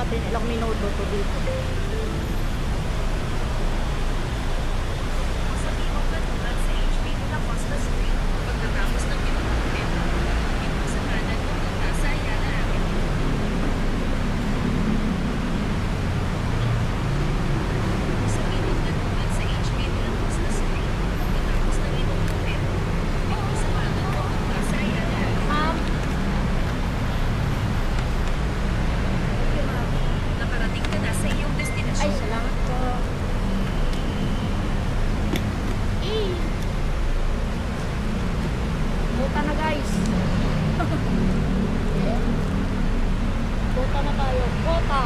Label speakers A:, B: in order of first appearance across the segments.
A: natin ilang minuto to dito.
B: Sa timog na tulad sa HB La Costa Street, pagkatapos ng Pinunong Metro, ito sa kanan papunta sa Ayala Avenue. Sa timog na tulad sa HB La Costa Street, pagkatapos ng Pinunong Metro, ito sa kanan papunta sa Ayala Avenue.
A: Ma'am,
B: Nakarating ka na sa iyong
A: ay
B: destinasyon.
A: salamat po. Buta na guys. Buta na tayo. Buta.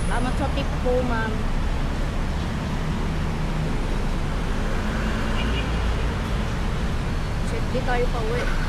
A: Salamat sa tip po, ma'am. Di tayo pa uwi.